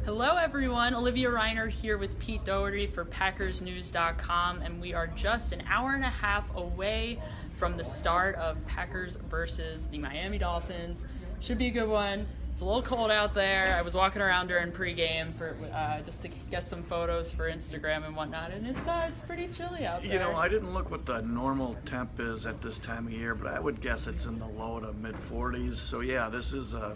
Hello everyone, Olivia Reiner here with Pete Dougherty for PackersNews.com, and we are just an hour and a half away from the start of Packers versus the Miami Dolphins. Should be a good one. It's a little cold out there. I was walking around during pregame for just to get some photos for Instagram and whatnot, and it's pretty chilly out there. You know, I didn't look what the normal temp is at this time of year, but I would guess it's in the low to mid 40s. So yeah, this is a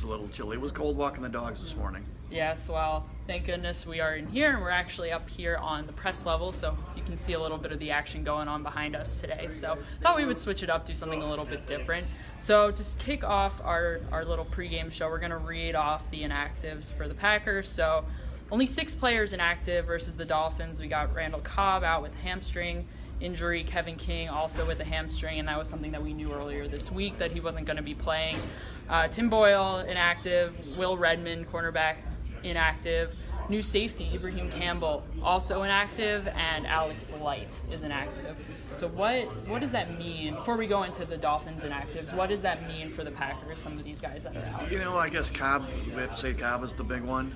little chilly. It was cold walking the dogs this morning. Yes, well, thank goodness we are in here, and we're actually up here on the press level, so you can see a little bit of the action going on behind us today. So thought we would switch it up, do something a little bit different. So just kick off our little pregame show, we're going to read off the inactives for the Packers. So only 6 players inactive versus the Dolphins. We got Randall Cobb out with hamstring injury, Kevin King also with a hamstring, and that was something that we knew earlier this week that he wasn't going to be playing. Tim Boyle inactive, Will Redmond, cornerback, inactive. New safety, Ibrahim Campbell, also inactive, and Alex Light is inactive. So what does that mean, before we go into the Dolphins inactives, what does that mean for the Packers, some of these guys that are out? You know, I guess Cobb, we have to say Cobb is the big one.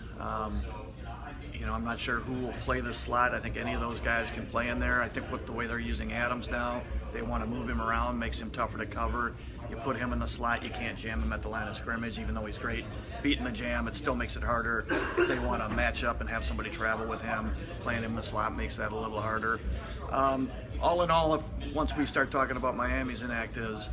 You know, I'm not sure who will play this slot. I think any of those guys can play in there. I think with the way they're using Adams now, they want to move him around, makes him tougher to cover. You put him in the slot, you can't jam him at the line of scrimmage, even though he's great beating the jam. It still makes it harder. If they want to match up and have somebody travel with him, playing him in the slot makes that a little harder. All in all, once we start talking about Miami's inactives,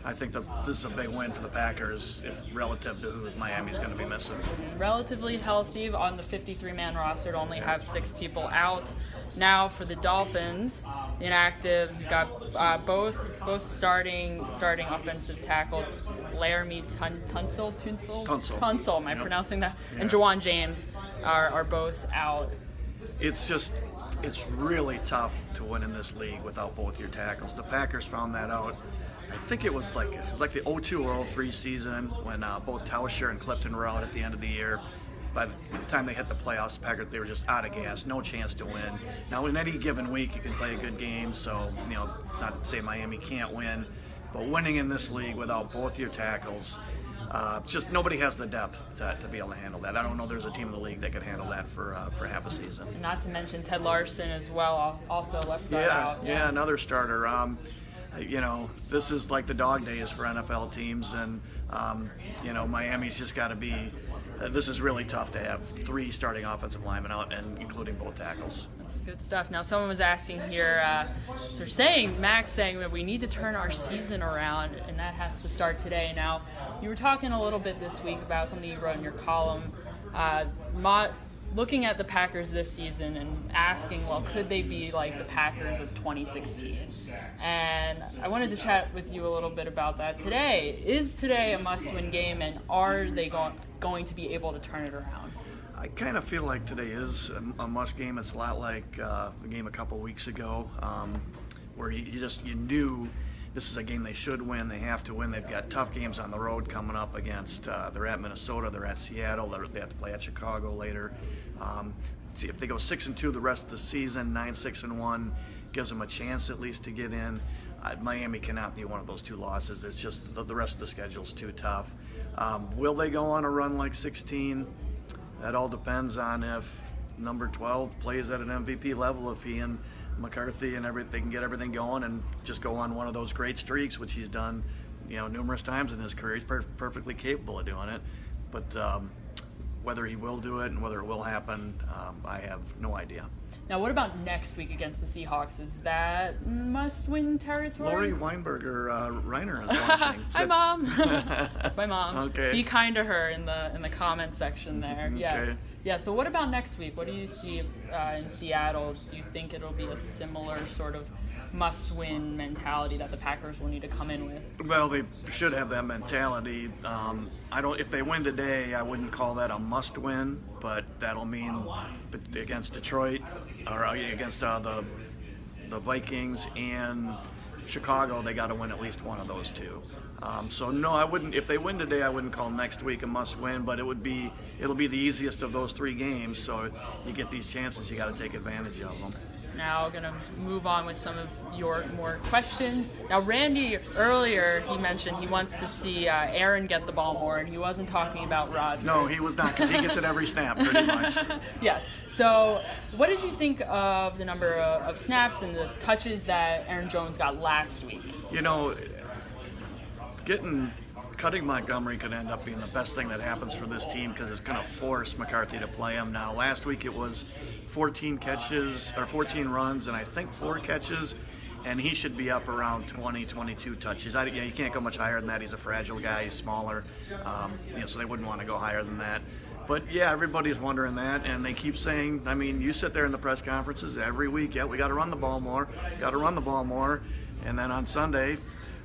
I think that this is a big win for the Packers relative to who Miami's going to be missing. Relatively healthy on the 53-man roster to only have 6 people out. Now for the Dolphins inactives, you've got both starting offensive tackles, Laramie Tunsil, am I pronouncing that? Yeah. And Jawan James are both out. It's really tough to win in this league without both your tackles. The Packers found that out. I think it was like the 02 or 03 season when both Tauscher and Clifton were out at the end of the year. By the time they hit the playoffs, the Packers, they were just out of gas, no chance to win. Now, in any given week, you can play a good game, so you know it's not to say Miami can't win, but winning in this league without both your tackles, just nobody has the depth to be able to handle that. I don't know there's a team in the league that could handle that for half a season. And not to mention Ted Larson as well, also left out. Yeah, another starter. You know, this is like the dog days for NFL teams, and you know, Miami's just got to be. This is really tough to have 3 starting offensive linemen out, and including both tackles. That's good stuff. Now, someone was asking here. Max saying that we need to turn our season around, and that has to start today. Now, you were talking a little bit this week about something you wrote in your column. Looking at the Packers this season and asking, well, could they be like the Packers of 2016? And I wanted to chat with you a little bit about that today. Is today a must-win game, and are they going to be able to turn it around? I kind of feel like today is a must game. It's a lot like the game a couple weeks ago, where you knew this is a game they should win. They have to win. They've got tough games on the road coming up against. They're at Minnesota. They're at Seattle. They have to play at Chicago later. See if they go 6-2 the rest of the season, 9-6-1 gives them a chance at least to get in. Miami cannot be one of those 2 losses. It's just the rest of the schedule's too tough. Will they go on a run like 16? That all depends on if number 12 plays at an MVP level. If he and McCarthy and they can get everything going and just go on one of those great streaks, which he's done, you know, numerous times in his career. He's perfectly capable of doing it, but whether he will do it and whether it will happen, I have no idea. Now, what about next week against the Seahawks? Is that must-win territory? Lori Weinberger, Reiner is watching. Hi, Mom. That's my mom. Okay. Be kind to her in the comment section there. Okay. Yes. Yes. But what about next week? What do you see in Seattle? Do you think it'll be a similar sort of must-win mentality that the Packers will need to come in with? Well, they should have that mentality. If they win today, I wouldn't call that a must-win, but that'll mean against Detroit or against the Vikings and Chicago, they got to win at least one of those 2. So no, I wouldn't. If they win today, I wouldn't call next week a must-win, but it'll be the easiest of those 3 games. So you get these chances, you got to take advantage of them. Now going to move on with some of your more questions. Now Randy, earlier he mentioned he wants to see Aaron get the ball more, and he wasn't talking about Rogers. No, he was not, because he gets it every snap pretty much. Yes. So what did you think of the number of snaps and the touches that Aaron Jones got last week? You know, cutting Montgomery could end up being the best thing that happens for this team, because it's going to force McCarthy to play him. Now, last week it was 14 runs, and I think 4 catches, and he should be up around 20, 22 touches. You can't go much higher than that. He's a fragile guy. He's smaller, so they wouldn't want to go higher than that. But, yeah, everybody's wondering that, and they keep saying, I mean, you sit there in the press conferences every week, yeah, we got to run the ball more, and then on Sunday,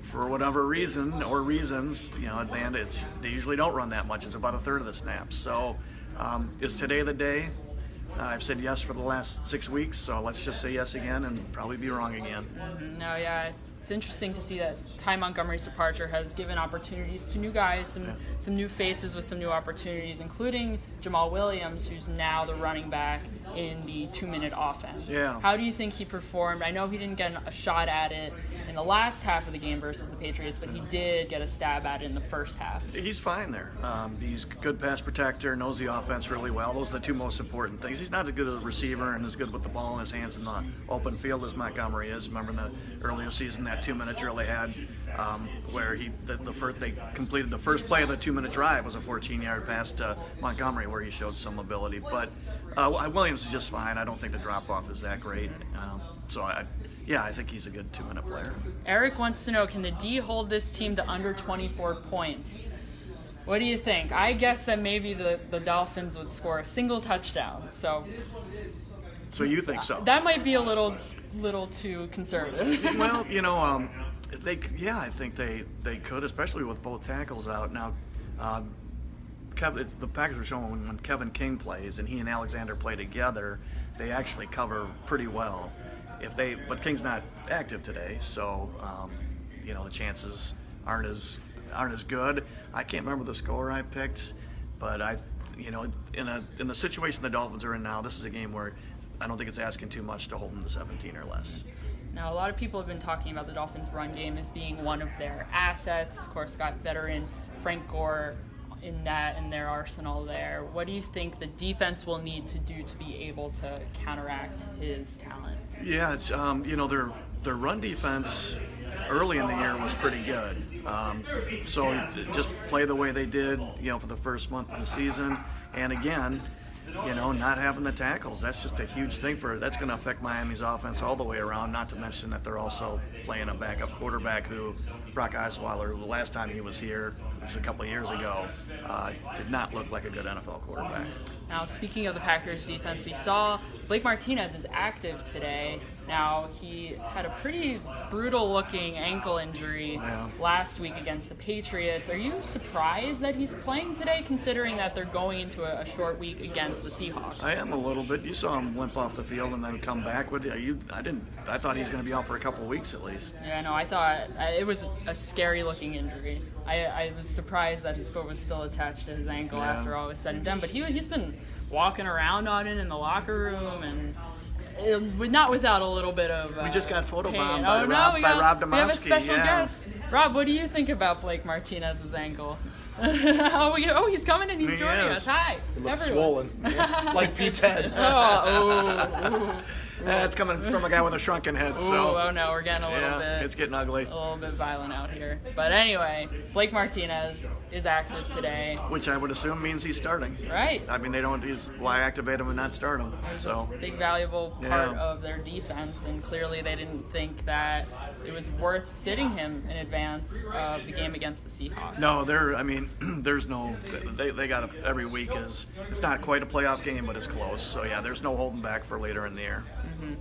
for whatever reason or reasons, at the end, they usually don't run that much. It's about a third of the snaps. So is today the day? I've said yes for the last 6 weeks, so let's just say yes again and probably be wrong again. No, yeah, it's interesting to see that Ty Montgomery's departure has given opportunities to new guys, some new faces with some new opportunities, including Jamal Williams, who's now the running back in the 2-minute offense. Yeah. How do you think he performed? I know he didn't get a shot at it in the last half of the game versus the Patriots, but he did get a stab at it in the first half. He's fine there. He's a good pass protector, knows the offense really well. Those are the two most important things. He's not as good as a receiver and as good with the ball in his hands in the open field as Montgomery is. Remember in the earlier season, that 2-minute drill they had, where they completed the first play of the 2-minute drive was a 14-yard pass to Montgomery, where he showed some ability. But Williams is just fine. I don't think the drop-off is that great. I think he's a good 2-minute player. Eric wants to know, can the D hold this team to under 24 points? What do you think? I guess that maybe the Dolphins would score a single touchdown. So you think so? That might be a little too conservative. Well, I think they could, especially with both tackles out. Now, the Packers were showing when Kevin King plays and he and Alexander play together, they actually cover pretty well. But King's not active today, so the chances aren't as good. I can't remember the score I picked, but in the situation the Dolphins are in now, this is a game where I don't think it's asking too much to hold them to 17 or less. Now, a lot of people have been talking about the Dolphins' run game as being one of their assets. Of course, got veteran Frank Gore in their arsenal there. What do you think the defense will need to do to be able to counteract his talent? Yeah, it's their run defense early in the year was pretty good. So just play the way they did, for the first month of the season, and again, not having the tackles, that's just a huge thing that's going to affect Miami's offense all the way around, not to mention that they're also playing a backup quarterback who, Brock Osweiler, the last time he was here, which was a couple of years ago, did not look like a good NFL quarterback. Now, speaking of the Packers defense, we saw Blake Martinez is active today. Now, he had a pretty brutal-looking ankle injury last week against the Patriots. Are you surprised that he's playing today, considering that they're going into a short week against the Seahawks? I am a little bit. You saw him limp off the field and then come back with you. I thought he was going to be out for a couple of weeks at least. Yeah, no, I thought it was a scary-looking injury. I was surprised that his foot was still attached to his ankle after all was said and done. But he's been walking around on it in the locker room, and not without a little bit of we just got photobombed by Rob Domofsky. We have a special guest. Rob, what do you think about Blake Martinez's ankle? He's coming and he's joining us. Hi. It looks swollen. Like Pete's head. It's coming from a guy with a shrunken head. Oh no, we're getting a little bit. It's getting ugly. A little bit violent out here. But anyway, Blake Martinez is active today, which I would assume means he's starting. Right. I mean, why activate him and not start him? A big valuable part of their defense, and clearly they didn't think that it was worth sitting him in advance of the game against the Seahawks. No, there's no. They got every week it's not quite a playoff game, but it's close. So there's no holding back for later in the year. Mm-hmm.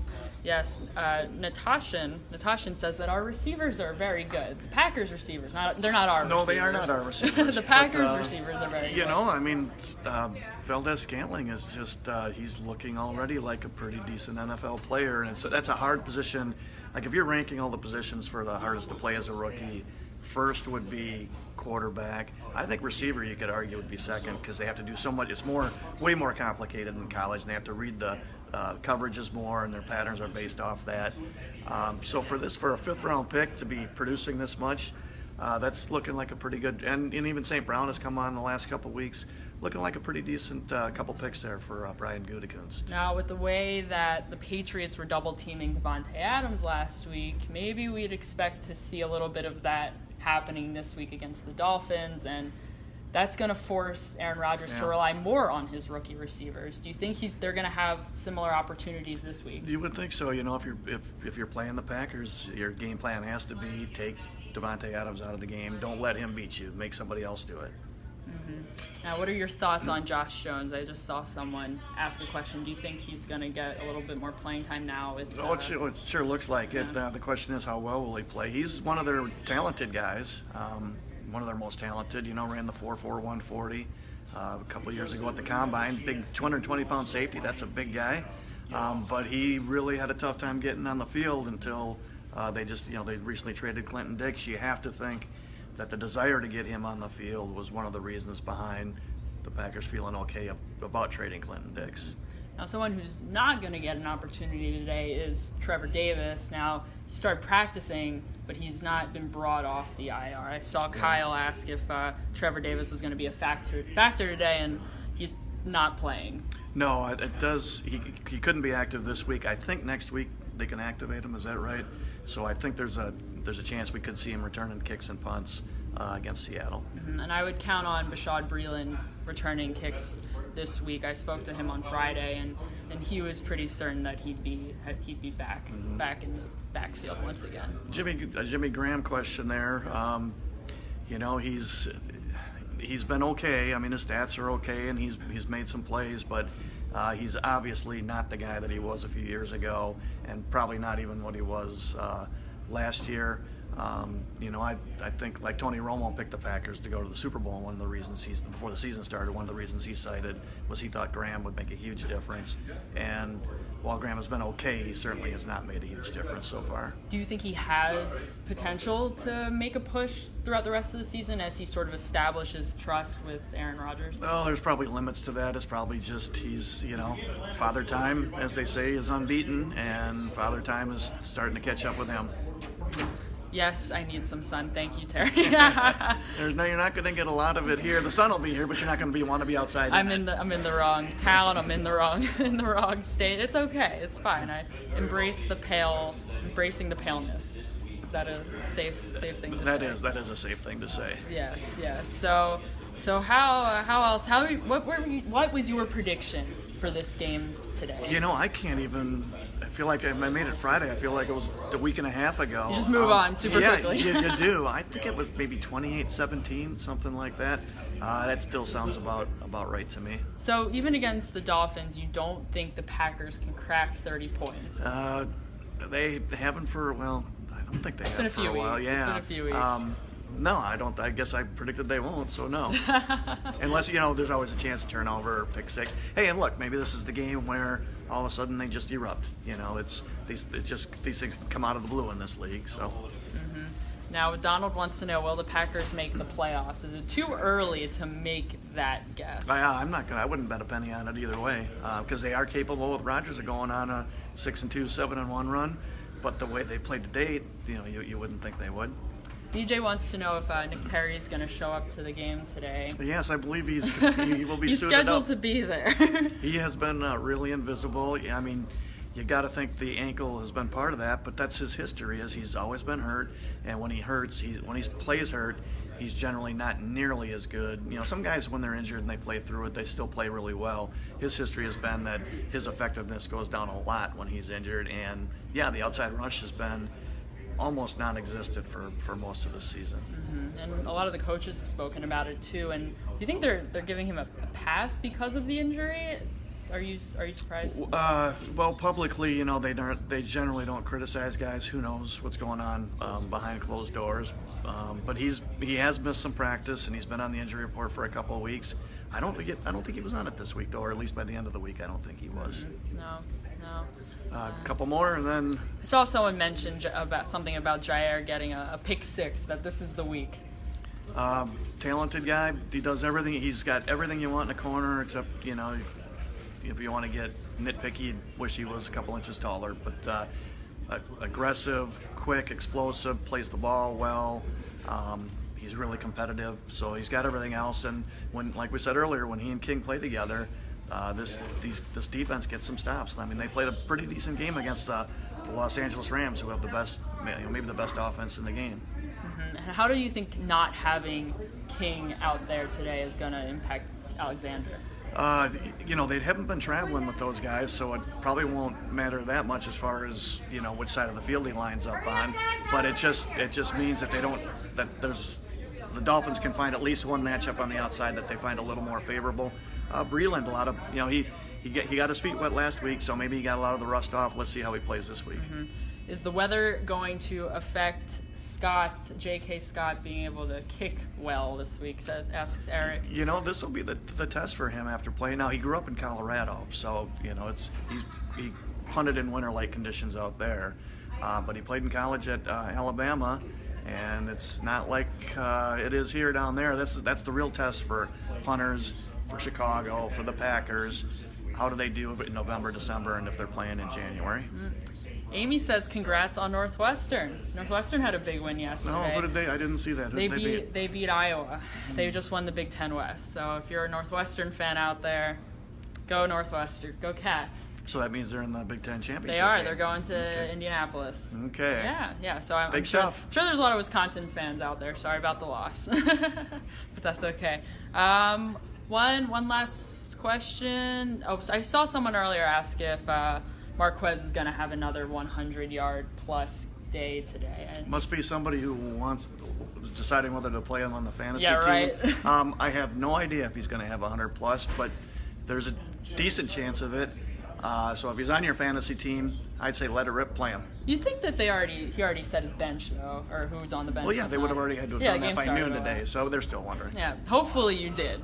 Yes, Natashan says that our receivers are very good. The Packers receivers, they're not our receivers. No, they are not our receivers. The Packers receivers are very good. I mean, Valdez-Scantling is just, he's looking already like a pretty decent NFL player, and that's a hard position. Like, if you're ranking all the positions for the hardest to play as a rookie, First would be quarterback. I think receiver, you could argue, would be second because they have to do so much. It's way more complicated than college. And they have to read the coverages more, and their patterns are based off that. So for a fifth-round pick to be producing this much, that's looking like a pretty good. And even St. Brown has come on the last couple weeks, looking like a pretty decent couple picks there for Brian Gutekunst. Now, with the way that the Patriots were double-teaming Davante Adams last week, maybe we'd expect to see a little bit of that happening this week against the Dolphins, and that's going to force Aaron Rodgers to rely more on his rookie receivers. Do you think they're going to have similar opportunities this week? You would think so. If you're playing the Packers, your game plan has to be take Davante Adams out of the game. Don't let him beat you. Make somebody else do it. Mm-hmm. Now, what are your thoughts on Josh Jones? I just saw someone ask a question. Do you think he's going to get a little bit more playing time now? It sure looks like it. The question is, how well will he play? He's one of their talented guys, one of their most talented. Ran the 4.4 140 a couple of years ago at the Combine. Big 220-pound safety. That's a big guy. But he really had a tough time getting on the field until they recently traded Clinton Dix. You have to think that the desire to get him on the field was one of the reasons behind the Packers feeling okay about trading Clinton Dix. Now, someone who's not going to get an opportunity today is Trevor Davis. Now, he started practicing, but he's not been brought off the IR. I saw Kyle ask if Trevor Davis was going to be a factor today, and he's not playing. No, it does. He couldn't be active this week. I think next week they can activate him. Is that right? So I think there's a chance we could see him returning kicks and punts against Seattle. Mm-hmm. And I would count on Bashaud Breeland returning kicks this week. I spoke to him on Friday, and he was pretty certain that he'd be back in the backfield once again. Jimmy Graham question there. He's been okay. I mean, his stats are okay, and he's made some plays, but he's obviously not the guy that he was a few years ago, and probably not even what he was last year. I think like Tony Romo picked the Packers to go to the Super Bowl. One of the reasons before the season started, one of the reasons he cited was he thought Graham would make a huge difference. And while Graham has been okay, he certainly has not made a huge difference so far. Do you think he has potential to make a push throughout the rest of the season as he sort of establishes trust with Aaron Rodgers? Well, there's probably limits to that. It's probably just he's, Father Time, as they say, is unbeaten, and Father Time is starting to catch up with him. Yes, I need some sun. Thank you, Terry. You're not going to get a lot of it here. The sun will be here, but you're not going to want to be outside. I'm in the wrong town. I'm in the wrong state. It's okay. It's fine. I embracing the paleness. Is that a safe thing to say? That is a safe thing to say. Yes. So how else? What was your prediction for this game today? I can't even. I feel like I made it Friday. I feel like it was a week and a half ago. You just move on super quickly. you do. I think it was maybe 28-17, something like that. That still sounds about right to me. So even against the Dolphins, you don't think the Packers can crack 30 points? They haven't I don't think they have for a while. Yeah. It's been a few weeks. No, I don't. I guess I predicted they won't, so no. Unless, there's always a chance to turnover or pick six. Hey, and look, maybe this is the game where all of a sudden they just erupt. These things come out of the blue in this league. So. Mm-hmm. Now, Donald wants to know, will the Packers make the playoffs? Is it too early to make that guess? I wouldn't bet a penny on it either way, because they are capable with Rodgers of going on a 6-2, 7-1 run. But the way they played to date, you wouldn't think they would. DJ wants to know if Nick Perry is going to show up to the game today. Yes, I believe he will be He's suited up. scheduled to be there. He has been really invisible. I mean, you got to think the ankle has been part of that, but that's his history. He's always been hurt, and when he hurts, when he plays hurt, he's generally not nearly as good. Some guys, when they're injured and they play through it, they still play really well. His history has been that his effectiveness goes down a lot when he's injured, and the outside rush has been almost non-existent for most of the season. Mm-hmm. And a lot of the coaches have spoken about it too. And do you think they're giving him a pass because of the injury? Are you surprised? Well, publicly, you know, they generally don't criticize guys. Who knows what's going on behind closed doors? But he has missed some practice, and he's been on the injury report for a couple of weeks. I don't think he was on it this week, though, or at least by the end of the week, I don't think he was. No. A couple more, and then I saw someone mention something about Jair getting a pick six. That this is the week. Talented guy. He does everything. He's got everything you want in a corner, except, you know, if you want to get nitpicky, wish he was a couple inches taller. But aggressive, quick, explosive, plays the ball well. He's really competitive, so he's got everything else. And when, like we said earlier, when he and King play together, this defense gets some stops. I mean, they played a pretty decent game against the Los Angeles Rams, who have the best, maybe the best offense in the game. Mm-hmm. And how do you think not having King out there today is going to impact Alexander? You know, they haven't been traveling with those guys, so it probably won't matter that much as far as, you know, which side of the field he lines up on. But it just means that the Dolphins can find at least one matchup on the outside that they find a little more favorable. Breland, he got his feet wet last week, so maybe he got a lot of the rust off. Let's see how he plays this week. Mm-hmm. Is the weather going to affect J.K. Scott being able to kick well this week, asks Eric. You know, this will be the test for him after playing. Now, he grew up in Colorado, so, you know, he punted in winter-like conditions out there. But he played in college at Alabama, and it's not like it is here down there. That's the real test for punters, for Chicago, for the Packers. How do they do in November, December, and if they're playing in January? Mm-hmm. Amy says congrats on Northwestern. Northwestern had a big win yesterday. No, who did they? I didn't see that. They beat Iowa. They just won the Big Ten West. So if you're a Northwestern fan out there, go Northwestern. Go Cats. So that means they're in the Big Ten championship. They are. Game. They're going to Indianapolis. Okay. Yeah. So I'm big sure, stuff. I'm sure there's a lot of Wisconsin fans out there. Sorry about the loss, but that's okay. One last question. Oh, so I saw someone earlier ask if Marquez is going to have another 100-yard plus day today. And must be somebody who is deciding whether to play him on the fantasy team. Right. I have no idea if he's going to have 100 plus, but there's a decent chance of it. So if he's on your fantasy team, I'd say let it rip, play him. You'd think that he already set his bench though, or who's on the bench. Well, yeah, they would have already had to have done that by noon today, that. So they're still wondering. Yeah, hopefully you did.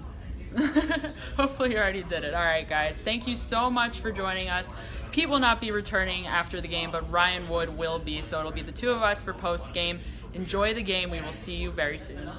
Hopefully you already did it. All right, guys. Thank you so much for joining us. Pete will not be returning after the game, but Ryan Wood will be, so it'll be the two of us for post-game. Enjoy the game. We will see you very soon.